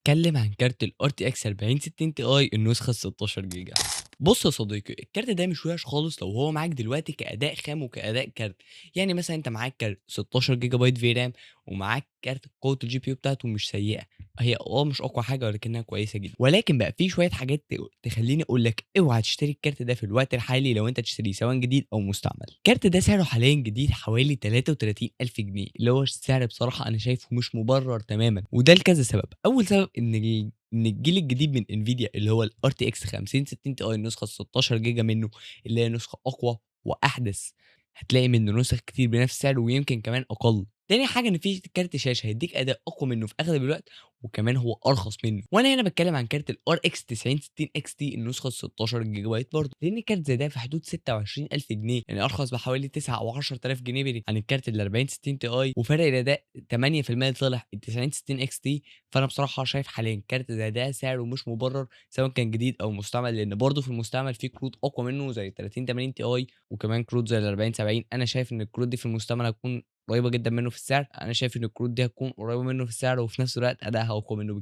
اتكلم عن كارت ال RTX 4060 Ti النسخة ال16 جيجا. بُص يا صديقي، الكارت ده مش وِحِش خالص لو هو معاك دلوقتي كأداء خام وكأداء كارت، يعني مثلًا أنت معاك كارت 16 جيجا بايت VRAM ومعاك كارت قوة الGPU بتاعته مش سيئة، هي مش أقوى حاجة ولكنها كويسة جدًا، ولكن بقى في شوية حاجات تخلّيني أقول لك اوعى تشتري الكارت ده في الوقت الحالي لو أنت تشتريه سواء جديد أو مستعمل. الكارت ده سعره حاليًا جديد حوالي 33,000 جنيه، اللي هو السعر بصراحة أنا شايفه مش مُبرر تمامًا، وده لكذا سبب. أول سبب إن الجيل الجديد من NVIDIA اللي هو الRTX 5060 Ti النسخة ال16 جيجا منه، اللي هي نسخة أقوى وأحدث، هتلاقي منه نسخ كتير بنفس السعر ويمكن كمان أقل. تاني حاجة إن في كارت شاشة هيدّيك أداء أقوى منه في أغلب الوقت، وكمان هو أرخص منه. وأنا هنا باتكلم عن كارت الRX 9060 XT النسخة ال16 جيجا بايت برضه، لأن كارت زي ده في حدود 26,000 جنيه، يعني أرخص بحوالي 9 أو 10,000 جنيه عن الكارت ال4060 Ti، وفرق الأداء 8% لصالح ال9060 XT. فأنا بصراحة شايف حاليًا كارت زي ده سعره مش مُبرر سواء كان جديد أو مستعمل، لإن برضه في المستعمل في كروت أقوى منه زي ال3080 Ti وكمان كروت زي ال4070. أنا شايف إن الكروت دي في المستعمل هتكون قريبة جدًا منه في السعر، أنا شايف إن الكروت دي هتكون قريبة منه في السعر وفي نفس الوقت أدائها أقوى منه